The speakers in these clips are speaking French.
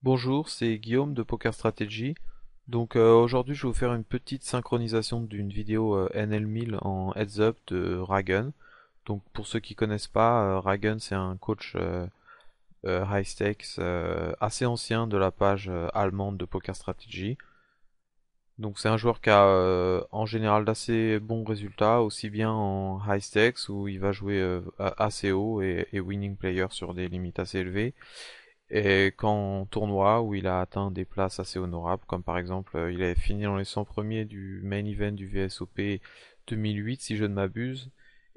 Bonjour, c'est Guillaume de Poker Strategy. Aujourd'hui je vais vous faire une petite synchronisation d'une vidéo NL1000 en heads up de Ragun. Donc pour ceux qui connaissent pas, Ragun c'est un coach high stakes assez ancien de la page allemande de Poker Strategy. Donc c'est un joueur qui a en général d'assez bons résultats, aussi bien en high stakes où il va jouer assez haut et winning player sur des limites assez élevées, et qu'en tournoi où il a atteint des places assez honorables, comme par exemple il avait fini dans les 100 premiers du main event du VSOP 2008 si je ne m'abuse,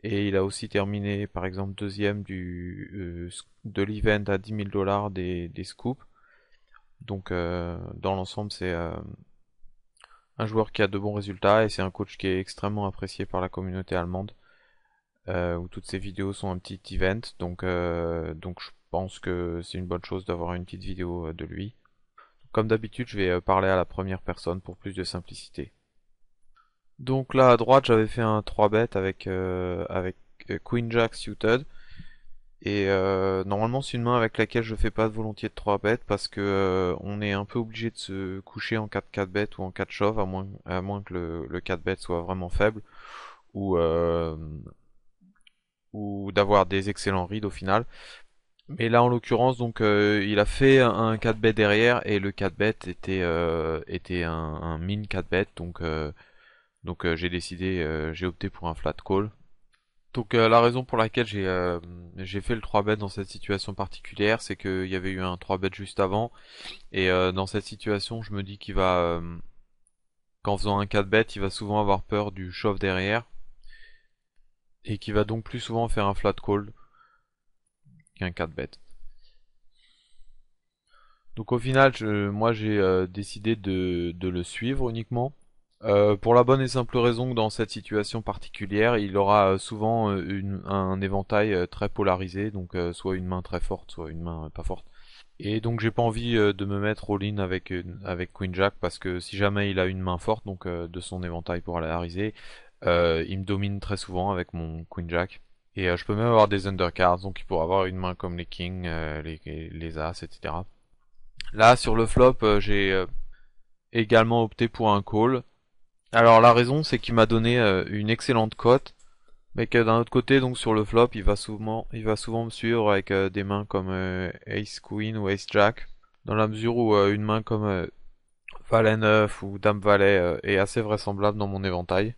et il a aussi terminé par exemple deuxième de l'event à 10 000 dollars des scoops. Donc dans l'ensemble c'est un joueur qui a de bons résultats et c'est un coach qui est extrêmement apprécié par la communauté allemande, où toutes ses vidéos sont un petit event, donc je pense que c'est une bonne chose d'avoir une petite vidéo de lui. Comme d'habitude, je vais parler à la première personne pour plus de simplicité. Donc là à droite, j'avais fait un 3 bet avec Queen Jack suited, et normalement c'est une main avec laquelle je fais pas volontiers de 3 bet parce que on est un peu obligé de se coucher en 4 bet ou en 4 shove, à moins que le 4 bet soit vraiment faible, ou euh, ou d'avoir des excellents reads au final. Mais là en l'occurrence donc il a fait un 4 bet derrière et le 4 bet était un min 4 bet, donc j'ai opté pour un flat call. Donc la raison pour laquelle j'ai fait le 3 bet dans cette situation particulière, c'est qu'il y avait eu un 3 bet juste avant, et dans cette situation je me dis qu'en faisant un 4 bet il va souvent avoir peur du shove derrière et qu'il va donc plus souvent faire un flat call qu'un 4 bet. Donc au final, moi j'ai décidé de le suivre uniquement. Pour la bonne et simple raison que dans cette situation particulière, il aura souvent un éventail très polarisé, donc soit une main très forte, soit une main pas forte. Et donc j'ai pas envie de me mettre all-in avec Queen Jack, parce que si jamais il a une main forte, donc de son éventail polarisé, il me domine très souvent avec mon Queen Jack. Et je peux même avoir des undercards, donc il pourra avoir une main comme les Kings, les As, etc. Là, sur le flop, j'ai également opté pour un call. Alors la raison, c'est qu'il m'a donné une excellente cote, mais que d'un autre côté, donc sur le flop, il va souvent me suivre avec des mains comme Ace Queen ou Ace Jack, dans la mesure où une main comme Valet 9 ou Dame Valet est assez vraisemblable dans mon éventail.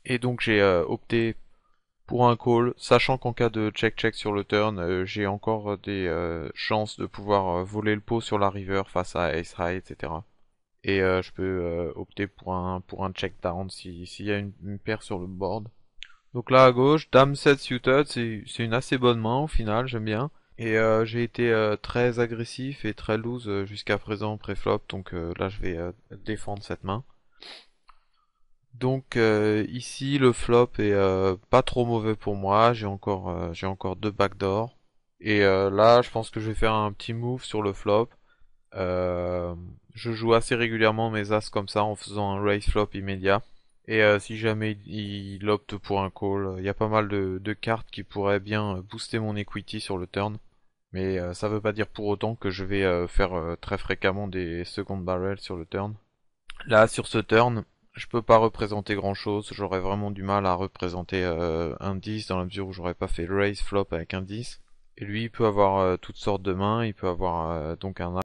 Et donc j'ai opté pour un call, sachant qu'en cas de check-check sur le turn, j'ai encore des chances de pouvoir voler le pot sur la river face à Ace High, etc. Et je peux opter pour un check down s'il y a une paire sur le board. Donc là à gauche, Dame 7 suited, c'est une assez bonne main au final, j'aime bien. Et j'ai été très agressif et très loose jusqu'à présent pré-flop, donc là je vais défendre cette main. Donc ici le flop est pas trop mauvais pour moi, j'ai encore deux backdoors. Et là je pense que je vais faire un petit move sur le flop. Euh, je joue assez régulièrement mes as comme ça en faisant un raise flop immédiat. Et si jamais il opte pour un call, il y a pas mal de cartes qui pourraient bien booster mon equity sur le turn. Mais ça veut pas dire pour autant que je vais faire très fréquemment des second barrels sur le turn. Là, sur ce turn, je peux pas représenter grand chose. J'aurais vraiment du mal à représenter un 10 dans la mesure où j'aurais pas fait raise flop avec un 10. Et lui, il peut avoir toutes sortes de mains. Il peut avoir donc un